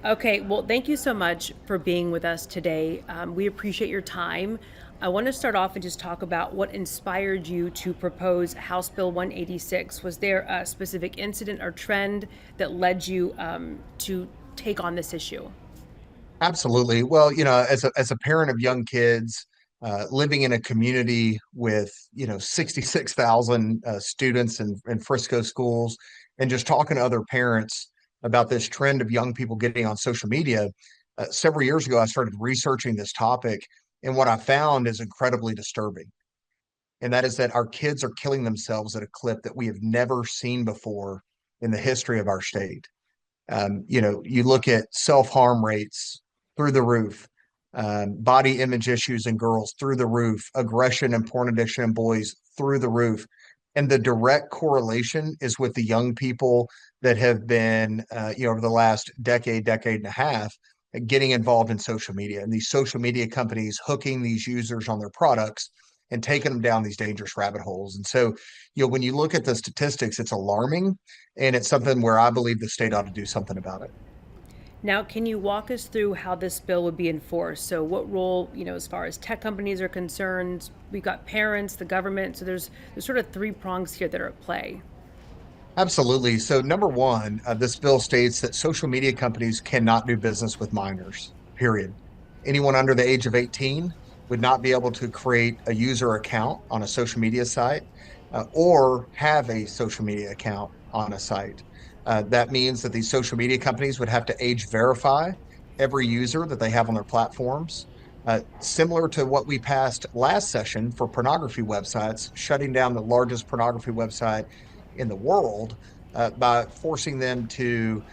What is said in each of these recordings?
Okay, well, thank you so much for being with us today. We appreciate your time. I want to start off and just talk about what inspired you to propose House Bill 186. Was there a specific incident or trend that led you to take on this issue? Absolutely. Well, as a parent of young kids, living in a community with 66,000 students in Frisco schools, and just talking to other parents about this trend of young people getting on social media, several years ago, I started researching this topic, and what I found is incredibly disturbing. And that is that our kids are killing themselves at a clip that we have never seen before in the history of our state. You look at self-harm rates through the roof, body image issues in girls through the roof, aggression and porn addiction in boys through the roof. And the direct correlation is with the young people that have been, over the last decade and a half, getting involved in social media, and these social media companies hooking these users on their products and taking them down these dangerous rabbit holes. And so, when you look at the statistics, it's alarming, and it's something where I believe the state ought to do something about it. Now, can you walk us through how this bill would be enforced? So, what role, as far as tech companies are concerned, we've got parents, the government. So, there's sort of three prongs here that are at play. Absolutely. So, number one, this bill states that social media companies cannot do business with minors, period. Anyone under the age of 18 would not be able to create a user account on a social media site or have a social media account on a site. That means that these social media companies would have to age verify every user that they have on their platforms. Similar to what we passed last session for pornography websites, shutting down the largest pornography website in the world by forcing them to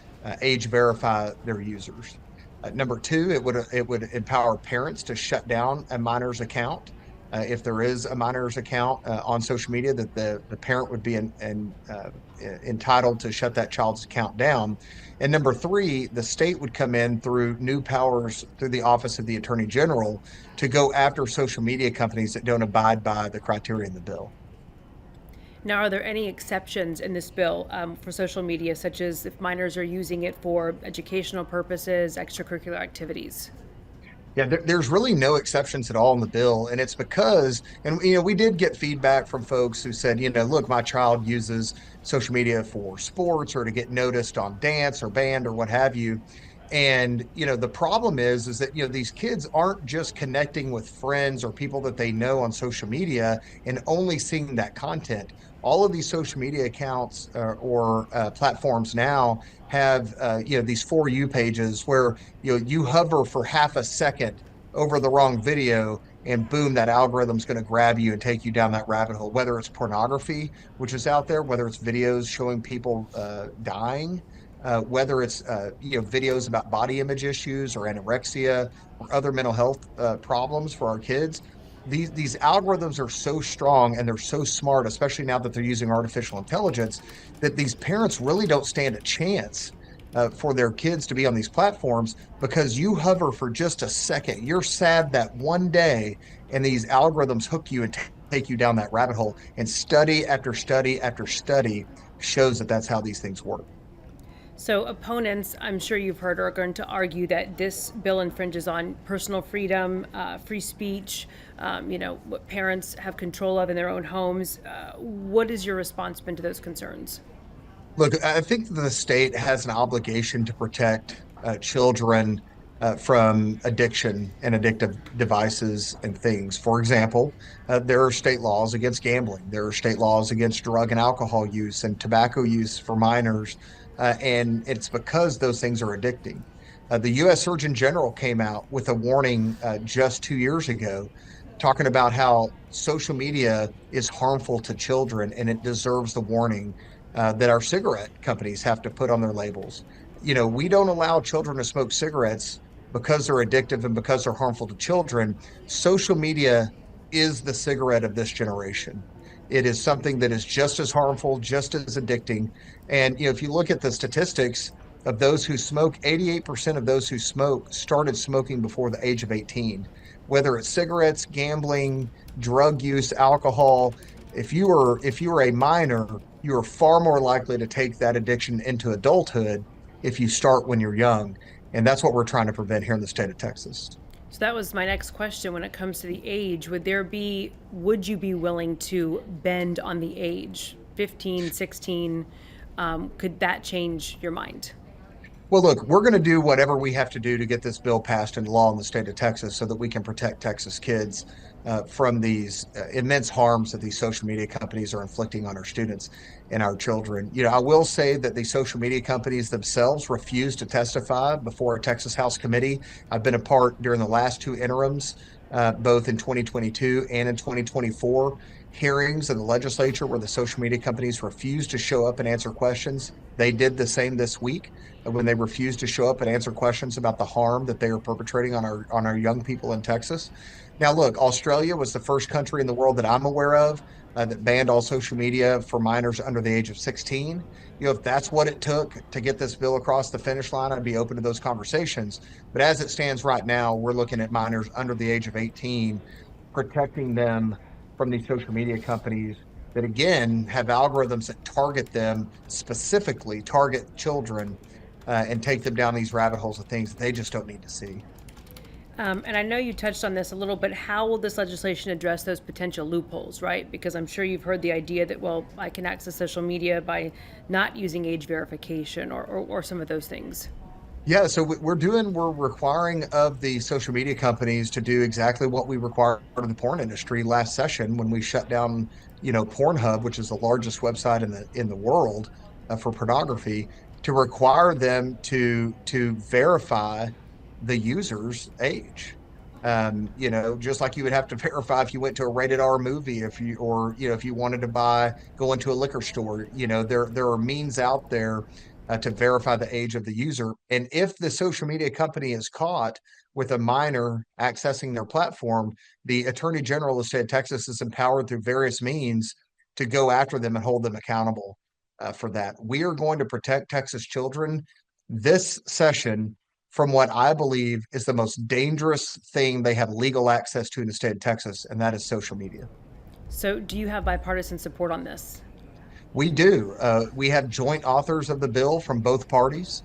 age verify their users. Number two, it would empower parents to shut down a minor's account. If there is a minor's account on social media, that the parent would be entitled to shut that child's account down. And number three, the state would come in through new powers through the Office of the Attorney General to go after social media companies that don't abide by the criteria in the bill. Now, are there any exceptions in this bill for social media, such as if minors are using it for educational purposes, extracurricular activities? Yeah, there's really no exceptions at all in the bill. And it's because, and we did get feedback from folks who said, look, my child uses social media for sports or to get noticed on dance or band or what have you. And, the problem is that, these kids aren't just connecting with friends or people that they know on social media and only seeing that content. All of these social media accounts or platforms now have, these For You pages where, you hover for half a second over the wrong video and boom, that algorithm's going to grab you and take you down that rabbit hole, whether it's pornography, which is out there, whether it's videos showing people dying, whether it's videos about body image issues or anorexia or other mental health problems for our kids. These algorithms are so strong and they're so smart, especially now that they're using artificial intelligence, that these parents really don't stand a chance for their kids to be on these platforms because you hover for just a second. You're sad that one day, and these algorithms hook you and take you down that rabbit hole. And study after study after study shows that that's how these things work. So, opponents, I'm sure you've heard, are going to argue that this bill infringes on personal freedom, free speech, what parents have control of in their own homes. What is your response been to those concerns? Look, I think the state has an obligation to protect children from addiction and addictive devices and things. For example, there are state laws against gambling. There are state laws against drug and alcohol use and tobacco use for minors. And it's because those things are addicting. The U.S. Surgeon General came out with a warning just 2 years ago, talking about how social media is harmful to children and it deserves the warning that our cigarette companies have to put on their labels. We don't allow children to smoke cigarettes because they're addictive and because they're harmful to children. Social media is the cigarette of this generation. It is something that is just as harmful, just as addicting. And if you look at the statistics of those who smoke, 88% of those who smoke started smoking before the age of 18. Whether it's cigarettes, gambling, drug use, alcohol, if you are a minor, you are far more likely to take that addiction into adulthood if you start when you're young. And that's what we're trying to prevent here in the state of Texas. So that was my next question. When it comes to the age, would you be willing to bend on the age? 15, 16, could that change your mind? Well, look, we're going to do whatever we have to do to get this bill passed into law in the state of Texas so that we can protect Texas kids from these immense harms that these social media companies are inflicting on our students and our children. I will say that the social media companies themselves refuse to testify before a Texas House committee. I've been a part during the last two interims, both in 2022 and in 2024, hearings in the legislature where the social media companies refused to show up and answer questions. They did the same this week when they refuse to show up and answer questions about the harm that they are perpetrating on our young people in Texas. Now, look, Australia was the first country in the world that I'm aware of that banned all social media for minors under the age of 16. If that's what it took to get this bill across the finish line, I'd be open to those conversations. But as it stands right now, we're looking at minors under the age of 18, protecting them from these social media companies that, again, have algorithms that target them, specifically target children, and take them down these rabbit holes of things that they just don't need to see. And I know you touched on this a little, but how will this legislation address those potential loopholes, right? Because I'm sure you've heard the idea that, well, I can access social media by not using age verification or some of those things. Yeah, so we're requiring of the social media companies to do exactly what we required of the porn industry last session when we shut down, Pornhub, which is the largest website in the world for pornography, to require them to verify the user's age. Just like you would have to verify if you went to a rated R movie, if you wanted to go into a liquor store, there are means out there to verify the age of the user. And if the social media company is caught with a minor accessing their platform, the Attorney General of the state of Texas is empowered through various means to go after them and hold them accountable for that. We are going to protect Texas children this session from what I believe is the most dangerous thing they have legal access to in the state of Texas, and that is social media. So, do you have bipartisan support on this? We do. We have joint authors of the bill from both parties.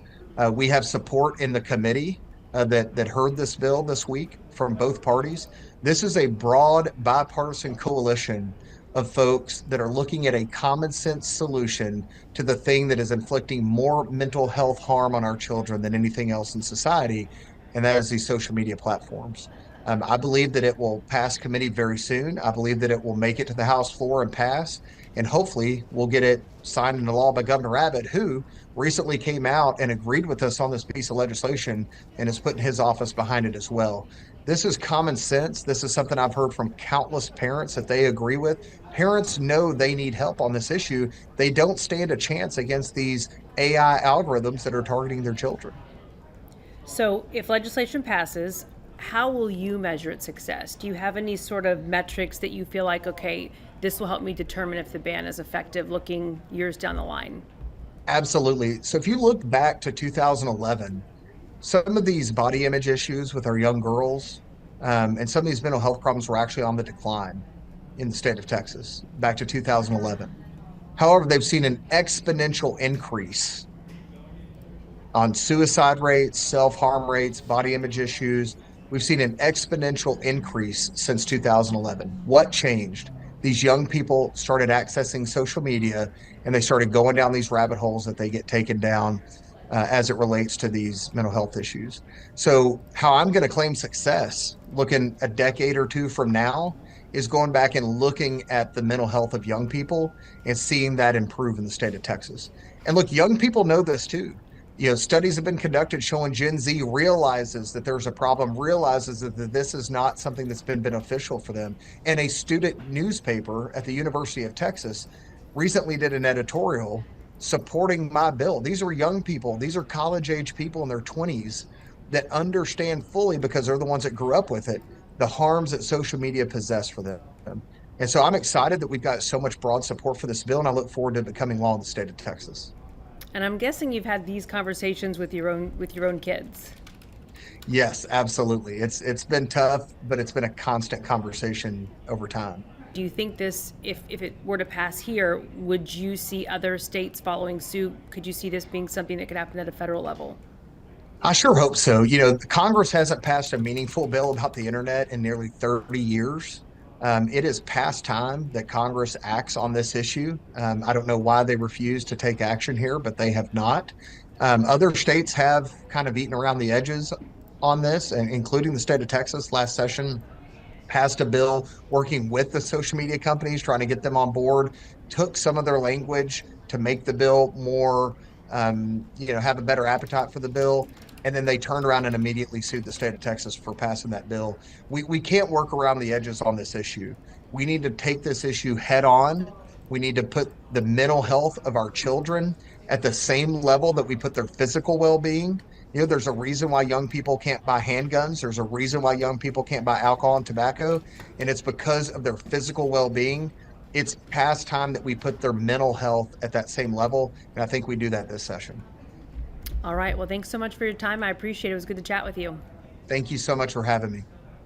We have support in the committee that heard this bill this week from both parties. This is a broad bipartisan coalition of folks that are looking at a common sense solution to the thing that is inflicting more mental health harm on our children than anything else in society, and that is these social media platforms. I believe that it will pass committee very soon. I believe that it will make it to the House floor and pass, and hopefully we'll get it signed into law by Governor Abbott, who recently came out and agreed with us on this piece of legislation and is putting his office behind it as well. This is common sense. This is something I've heard from countless parents that they agree with. Parents know they need help on this issue. They don't stand a chance against these AI algorithms that are targeting their children. So, if legislation passes, how will you measure its success? Do you have any sort of metrics that you feel like, okay, this will help me determine if the ban is effective looking years down the line? Absolutely. So if you look back to 2011, some of these body image issues with our young girls, and some of these mental health problems were actually on the decline in the state of Texas back to 2011. However, they've seen an exponential increase on suicide rates, self-harm rates, body image issues. We've seen an exponential increase since 2011. What changed? These young people started accessing social media and they started going down these rabbit holes that they get taken down as it relates to these mental health issues. So, how I'm going to claim success looking a decade or two from now is going back and looking at the mental health of young people and seeing that improve in the state of Texas. And look, young people know this too. Studies have been conducted showing Gen Z realizes that there's a problem, realizes that this is not something that's been beneficial for them. And a student newspaper at the University of Texas recently did an editorial supporting my bill. These are young people, these are college age people in their 20s that understand fully, because they're the ones that grew up with it, the harms that social media possess for them. And so I'm excited that we've got so much broad support for this bill, and I look forward to it becoming law in the state of Texas. And I'm guessing you've had these conversations with your own kids. Yes, absolutely. It's been tough, but it's been a constant conversation over time. Do you think this, if it were to pass here, would you see other states following suit? Could you see this being something that could happen at a federal level? I sure hope so. Congress hasn't passed a meaningful bill about the internet in nearly 30 years. It is past time that Congress acts on this issue. I don't know why they refuse to take action here, but they have not. Other states have kind of eaten around the edges on this, and including the state of Texas last session passed a bill working with the social media companies, trying to get them on board, took some of their language to make the bill more, have a better appetite for the bill. And then they turned around and immediately sued the state of Texas for passing that bill. We can't work around the edges on this issue. We need to take this issue head on. We need to put the mental health of our children at the same level that we put their physical well-being. There's a reason why young people can't buy handguns. There's a reason why young people can't buy alcohol and tobacco, and it's because of their physical well-being. It's past time that we put their mental health at that same level, and I think we do that this session. All right. Well, thanks so much for your time. I appreciate it. It was good to chat with you. Thank you so much for having me.